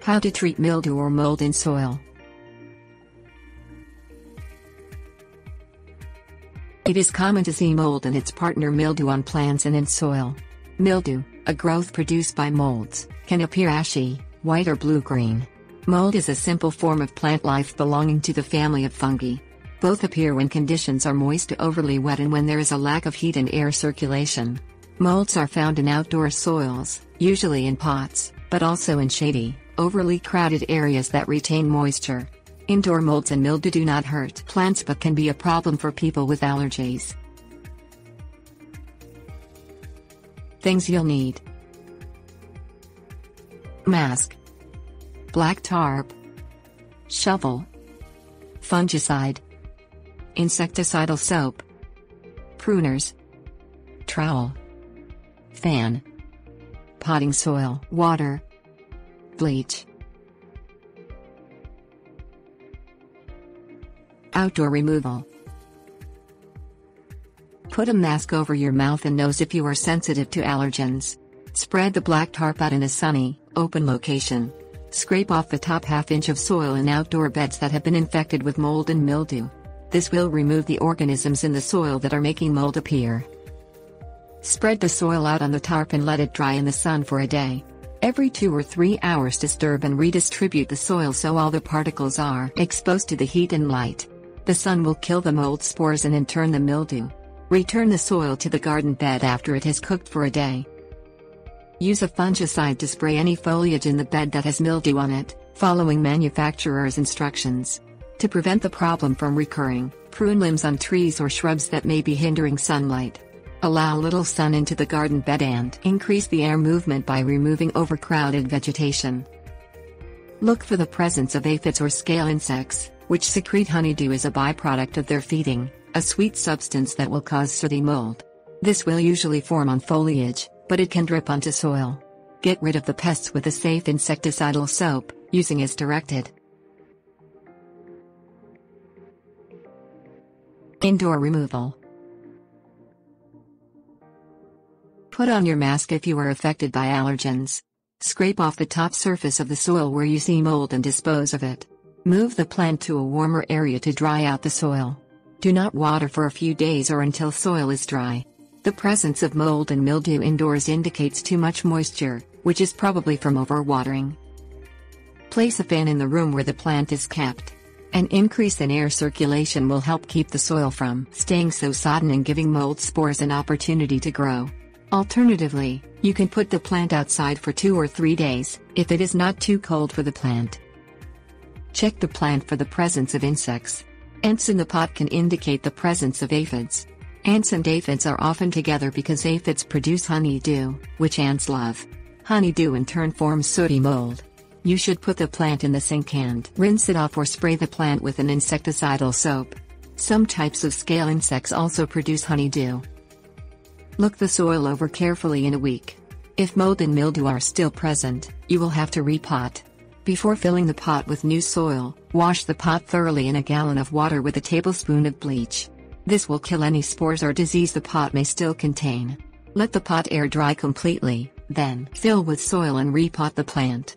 How to treat mildew or mold in soil. It is common to see mold and its partner mildew on plants and in soil. Mildew, a growth produced by molds, can appear ashy, white or blue-green. Mold is a simple form of plant life belonging to the family of fungi. Both appear when conditions are moist to overly wet and when there is a lack of heat and air circulation. Molds are found in outdoor soils, usually in pots, but also in shady, overly crowded areas that retain moisture. Indoor molds and mildew do not hurt plants but can be a problem for people with allergies. Things you'll need: mask, black tarp, shovel, fungicide, insecticidal soap, pruners, trowel, fan, potting soil, water, bleach. Outdoor removal. Put a mask over your mouth and nose if you are sensitive to allergens. Spread the black tarp out in a sunny, open location. Scrape off the top half-inch of soil in outdoor beds that have been infected with mold and mildew. This will remove the organisms in the soil that are making mold appear. Spread the soil out on the tarp and let it dry in the sun for a day. Every 2 or 3 hours disturb and redistribute the soil so all the particles are exposed to the heat and light. The sun will kill the mold spores and in turn the mildew. Return the soil to the garden bed after it has cooked for a day. Use a fungicide to spray any foliage in the bed that has mildew on it, following manufacturer's instructions. To prevent the problem from recurring, prune limbs on trees or shrubs that may be hindering sunlight. Allow little sun into the garden bed and increase the air movement by removing overcrowded vegetation. Look for the presence of aphids or scale insects, which secrete honeydew as a byproduct of their feeding, a sweet substance that will cause sooty mold. This will usually form on foliage, but it can drip onto soil. Get rid of the pests with a safe insecticidal soap, using as directed. Indoor removal. Put on your mask if you are affected by allergens. Scrape off the top surface of the soil where you see mold and dispose of it. Move the plant to a warmer area to dry out the soil. Do not water for a few days or until soil is dry. The presence of mold and mildew indoors indicates too much moisture, which is probably from overwatering. Place a fan in the room where the plant is kept. An increase in air circulation will help keep the soil from staying so sodden and giving mold spores an opportunity to grow. Alternatively, you can put the plant outside for 2 or 3 days, if it is not too cold for the plant. Check the plant for the presence of insects. Ants in the pot can indicate the presence of aphids. Ants and aphids are often together because aphids produce honeydew, which ants love. Honeydew in turn forms sooty mold. You should put the plant in the sink and rinse it off or spray the plant with an insecticidal soap. Some types of scale insects also produce honeydew. Look the soil over carefully in a week. If mold and mildew are still present, you will have to repot. Before filling the pot with new soil, wash the pot thoroughly in a gallon of water with a tablespoon of bleach. This will kill any spores or disease the pot may still contain. Let the pot air dry completely, then fill with soil and repot the plant.